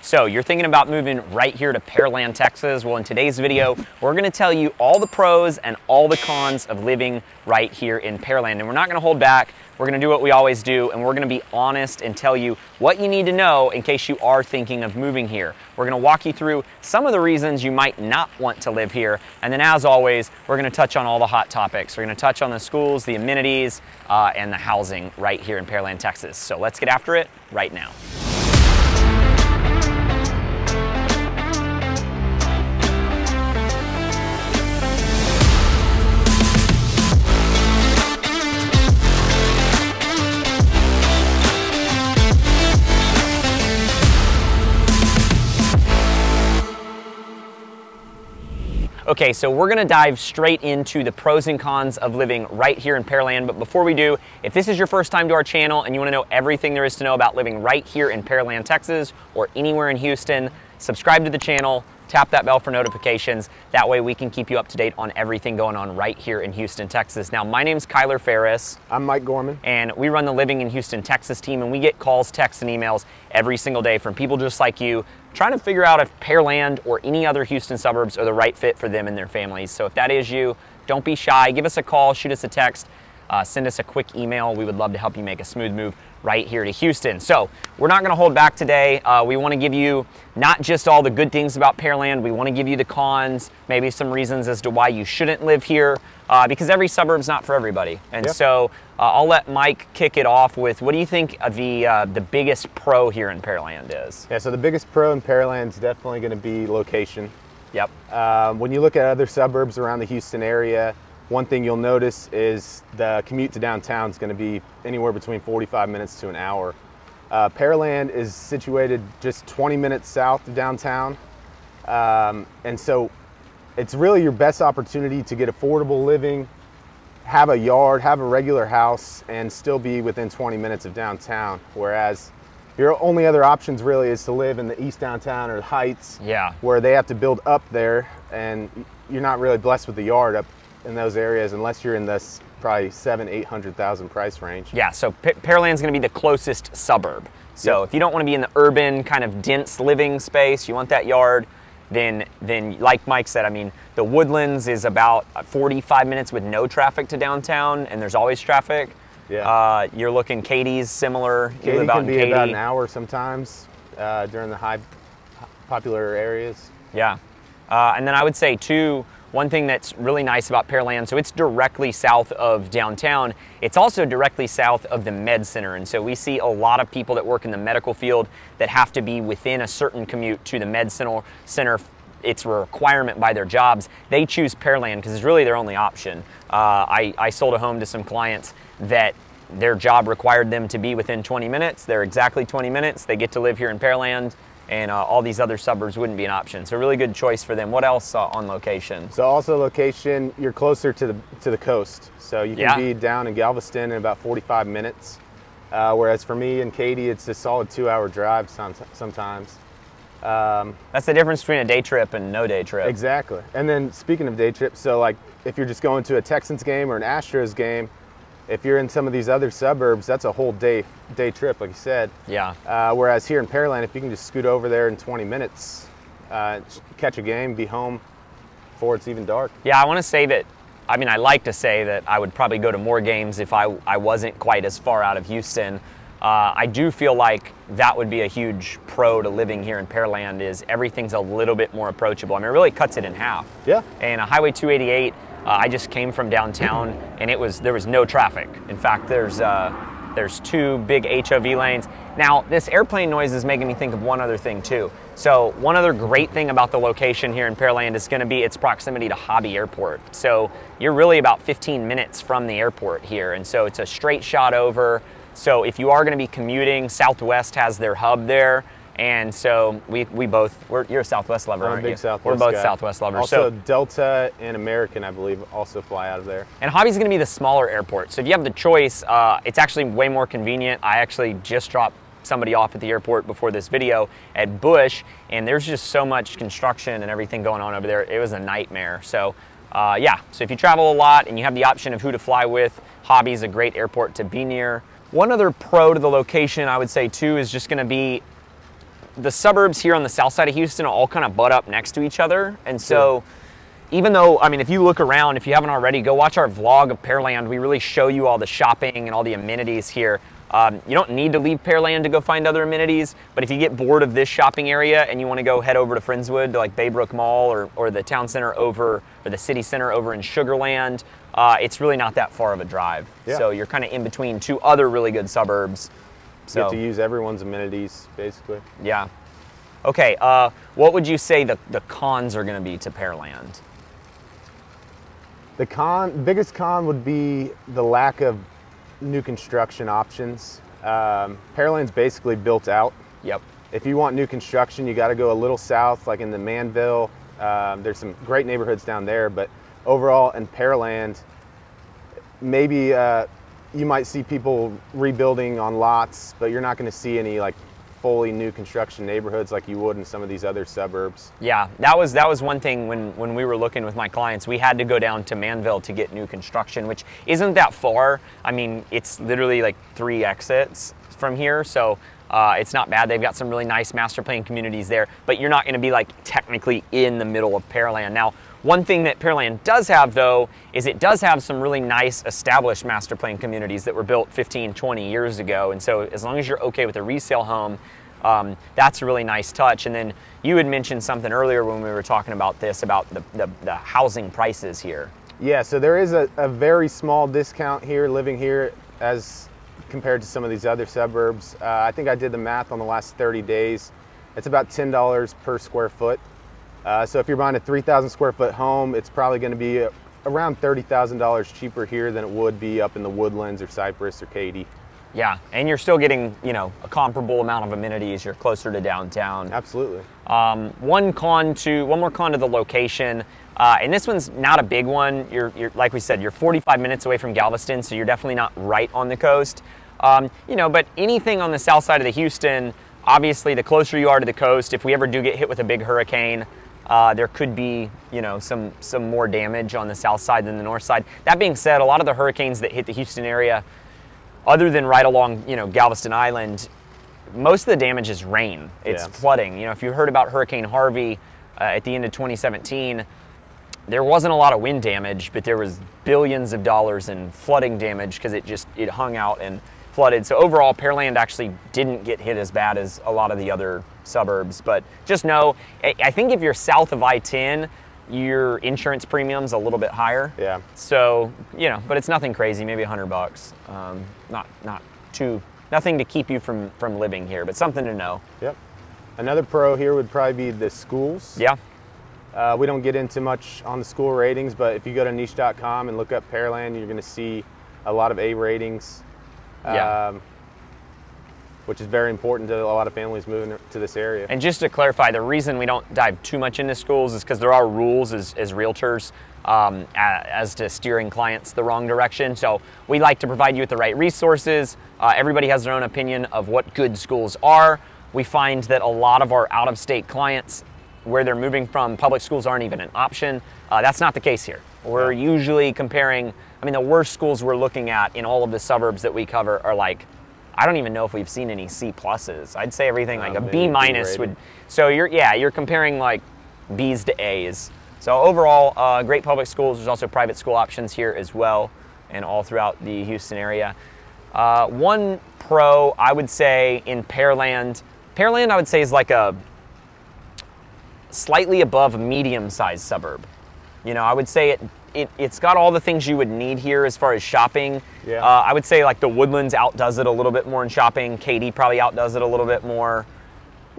So you're thinking about moving right here to Pearland, Texas. Well, in today's video, we're gonna tell you all the pros and all the cons of living right here in Pearland. And we're not gonna hold back. We're gonna do what we always do, and we're gonna be honest and tell you what you need to know in case you are thinking of moving here. We're gonna walk you through some of the reasons you might not want to live here. And then as always, we're gonna touch on all the hot topics. We're gonna touch on the schools, the amenities, and the housing right here in Pearland, Texas. So let's get after it right now. Okay, so we're gonna dive straight into the pros and cons of living right here in Pearland. But before we do, if this is your first time to our channel and you wanna know everything there is to know about living right here in Pearland, Texas, or anywhere in Houston, subscribe to the channel, tap that bell for notifications. That way we can keep you up to date on everything going on right here in Houston, Texas. Now, my name's Kyler Ferris. I'm Mike Gorman. And we run the Living in Houston, Texas team, and we get calls, texts, and emails every single day from people just like you trying to figure out if Pearland or any other Houston suburbs are the right fit for them and their families. So if that is you, don't be shy. Give us a call, shoot us a text, send us a quick email. We would love to help you make a smooth move right here to Houston. So we're not gonna hold back today. We wanna give you not just all the good things about Pearland, we wanna give you the cons, maybe some reasons as to why you shouldn't live here, because every suburb's not for everybody. And Yep. So I'll let Mike kick it off with, what do you think the biggest pro here in Pearland is? Yeah, so the biggest pro in Pearland is definitely going to be location. Yep. When you look at other suburbs around the Houston area, one thing you'll notice is the commute to downtown is going to be anywhere between 45 minutes to an hour. Pearland is situated just 20 minutes south of downtown, and so it's really your best opportunity to get affordable living, have a yard, have a regular house, and still be within 20 minutes of downtown. Whereas your only other options really is to live in the East Downtown or the Heights, Yeah. where they have to build up there, and you're not really blessed with the yard up in those areas unless you're in this probably 700,000-800,000 price range. Yeah, so Pearland's gonna be the closest suburb. So Yep. if you don't wanna be in the urban kind of dense living space, you want that yard, then like Mike said, I mean, the Woodlands is about 45 minutes with no traffic to downtown, and there's always traffic. Yeah. You're looking, Katie's similar. You Katy live out can in be Katy. about an hour sometimes during the high popular areas. Yeah, and then I would say too, one thing that's really nice about Pearland, so it's directly south of downtown. It's also directly south of the med center. And so we see a lot of people that work in the medical field that have to be within a certain commute to the med center. It's a requirement by their jobs. They choose Pearland because it's really their only option. I sold a home to some clients that their job required them to be within 20 minutes. They're exactly 20 minutes. They get to live here in Pearland, and all these other suburbs wouldn't be an option. So really good choice for them. What else on location? So also location, you're closer to the coast. So you can be down in Galveston in about 45 minutes. Whereas for me and Katie, it's a solid 2-hour drive sometimes. That's the difference between a day trip and no day trip. Exactly. And then speaking of day trips, so like if you're just going to a Texans game or an Astros game, if you're in some of these other suburbs, that's a whole day trip, like you said. Yeah. Whereas here in Pearland, if you can just scoot over there in 20 minutes, catch a game, be home before it's even dark. Yeah, I want to say that, I mean, I like to say that I would probably go to more games if I wasn't quite as far out of Houston. I do feel like that would be a huge pro to living here in Pearland, is everything's a little bit more approachable. I mean, it really cuts it in half. Yeah. And Highway 288, I just came from downtown, and there was no traffic. In fact, there's 2 big HOV lanes. Now, this airplane noise is making me think of one other thing too. So one other great thing about the location here in Pearland is gonna be its proximity to Hobby Airport. So you're really about 15 minutes from the airport here, and so it's a straight shot over. So if you are gonna be commuting, Southwest has their hub there. And so you're a Southwest lover, aren't you? I'm a big Southwest We're both guy. Southwest lovers. Also, Delta and American, I believe, also fly out of there. And Hobby's gonna be the smaller airport. So if you have the choice, it's actually way more convenient. I actually just dropped somebody off at the airport before this video at Bush, and there's just so much construction and everything going on over there. It was a nightmare. So yeah, so if you travel a lot and you have the option of who to fly with, Hobby's a great airport to be near. One other pro to the location I would say too is just gonna be the suburbs here on the south side of Houston all kind of butt up next to each other. And so even though, I mean, if you look around, if you haven't already, go watch our vlog of Pearland. We really show you all the shopping and all the amenities here. You don't need to leave Pearland to go find other amenities, but if you get bored of this shopping area and you want to go head over to Friendswood, to like Baybrook Mall or the town center over, or the city center over in Sugarland, it's really not that far of a drive. Yeah. So you're kind of in between two other really good suburbs. So Get to use everyone's amenities, basically. yeah. Okay, what would you say the cons are going to be to Pearland? The biggest con would be the lack of new construction options. Pearland's basically built out. Yep. If you want new construction, you got to go a little south, like in the Manville. There's some great neighborhoods down there, but overall in Pearland, maybe you might see people rebuilding on lots, but you're not going to see any like fully new construction neighborhoods like you would in some of these other suburbs. Yeah, that was one thing when we were looking with my clients. We had to go down to Manville to get new construction, which isn't that far. I mean, it's literally like 3 exits from here, so it's not bad. They've got some really nice master plan communities there, but you're not going to be like technically in the middle of Pearland. Now, one thing that Pearland does have though is it does have some really nice established master plan communities that were built 15, 20 years ago. And so as long as you're okay with a resale home, that's a really nice touch. And then you had mentioned something earlier when we were talking about this, about the housing prices here. Yeah, so there is a very small discount here, living here, as compared to some of these other suburbs. I think I did the math on the last 30 days. It's about $10 per square foot. So if you're buying a 3,000 square foot home, it's probably going to be around $30,000 cheaper here than it would be up in the Woodlands or Cypress or Katy. Yeah, and you're still getting, you know, a comparable amount of amenities. You're closer to downtown. Absolutely. One more con to the location, and this one's not a big one. You're like we said, you're 45 minutes away from Galveston, so you're definitely not right on the coast. You know, but anything on the south side of the Houston, obviously, the closer you are to the coast, if we ever do get hit with a big hurricane, there could be, you know, some more damage on the south side than the north side. That being said, a lot of the hurricanes that hit the Houston area, other than right along, you know, Galveston Island, most of the damage is rain. It's flooding. You know, if you heard about Hurricane Harvey at the end of 2017, there wasn't a lot of wind damage, but there was billions of dollars in flooding damage because it hung out and flooded. So overall, Pearland actually didn't get hit as bad as a lot of the other suburbs. But just know, I think if you're south of I-10, your insurance premium's a little bit higher. Yeah. So, you know, but it's nothing crazy, maybe $100. Nothing to keep you from living here, but something to know. Yep. Another pro here would probably be the schools. Yeah. We don't get into much on the school ratings, but if you go to niche.com and look up Pearland, you're going to see a lot of A ratings. Which is very important to a lot of families moving to this area. And just to clarify, the reason we don't dive too much into schools is because there are rules as realtors as to steering clients the wrong direction. So we like to provide you with the right resources. Everybody has their own opinion of what good schools are. We find that a lot of our out-of-state clients, where they're moving from, public schools aren't even an option. That's not the case here. We're usually comparing, I mean, the worst schools we're looking at in all of the suburbs that we cover are like, I don't even know if we've seen any C pluses. I'd say everything like a B minus would. So you're comparing like B's to A's. So overall, great public schools. There's also private school options here as well, and all throughout the Houston area. One pro I would say in Pearland I would say is like a slightly above a medium-sized suburb. You know, I would say it's got all the things you would need here as far as shopping. Yeah. I would say like the Woodlands outdoes it a little bit more in shopping. Katy probably outdoes it a little bit more.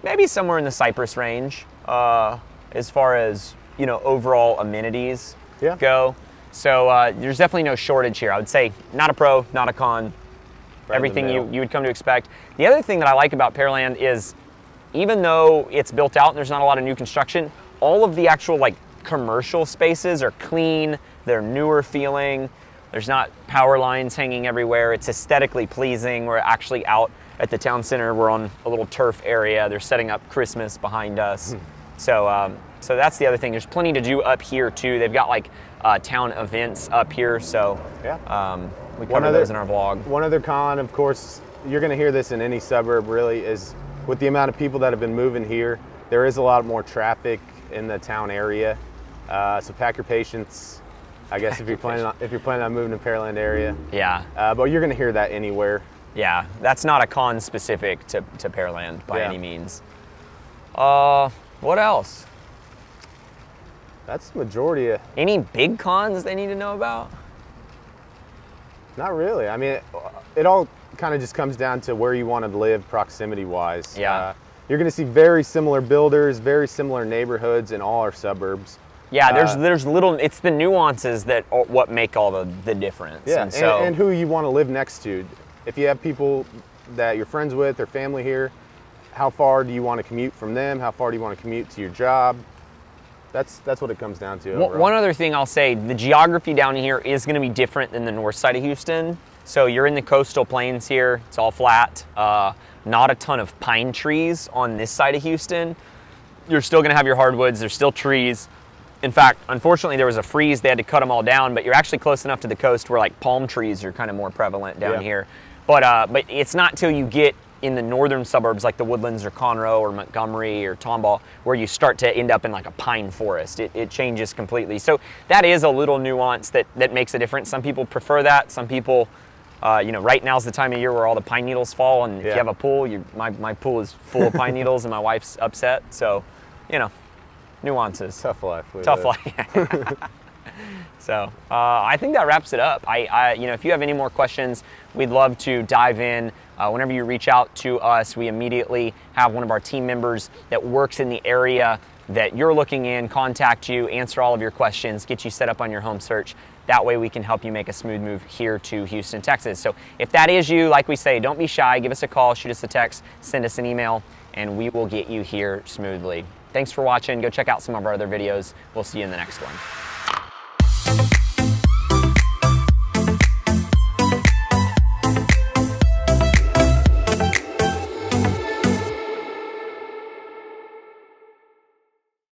Maybe somewhere in the Cypress range as far as, you know, overall amenities go. So there's definitely no shortage here. I would say not a pro, not a con. Right, everything you would come to expect. The other thing that I like about Pearland is even though it's built out and there's not a lot of new construction, all of the actual like commercial spaces are clean, they're newer feeling, there's not power lines hanging everywhere, it's aesthetically pleasing. We're actually out at the town center, we're on a little turf area, they're setting up Christmas behind us. So that's the other thing, there's plenty to do up here too. They've got like town events up here, so we cover those in our vlog. One other con, of course, you're going to hear this in any suburb really, is with the amount of people that have been moving here, there is a lot more traffic in the town area. So pack your patience, I guess, if you're planning on moving to Pearland area. Yeah. But you're going to hear that anywhere. Yeah, that's not a con specific to Pearland by any means. What else? That's the majority of... Any big cons they need to know about? Not really. I mean, it all kind of just comes down to where you want to live proximity-wise. Yeah. You're going to see very similar builders, very similar neighborhoods in all our suburbs. Yeah, there's little, it's the nuances that are what make all the difference. Yeah, and who you want to live next to. If you have people that you're friends with or family here, how far do you want to commute from them? How far do you want to commute to your job? That's what it comes down to overall. One other thing I'll say, the geography down here is going to be different than the north side of Houston. So you're in the coastal plains here, it's all flat. Not a ton of pine trees on this side of Houston. You're still going to have your hardwoods, there's still trees. In fact, unfortunately, there was a freeze, they had to cut them all down, but you're actually close enough to the coast where like palm trees are kind of more prevalent down here. But it's not till you get in the northern suburbs like the Woodlands or Conroe or Montgomery or Tomball where you start to end up in like a pine forest. It changes completely. So that is a little nuance that makes a difference. Some people prefer that. Some people, you know, right now's the time of year where all the pine needles fall, and if you have a pool, my pool is full of pine needles and my wife's upset. So, you know, nuances. Tough life. Tough life. So I think that wraps it up. You know, if you have any more questions, we'd love to dive in. Whenever you reach out to us, we immediately have one of our team members that works in the area that you're looking in, contact you, answer all of your questions, get you set up on your home search. That way we can help you make a smooth move here to Houston, Texas. So if that is you, like we say, don't be shy, give us a call, shoot us a text, send us an email, and we will get you here smoothly. Thanks for watching. Go check out some of our other videos. We'll see you in the next one.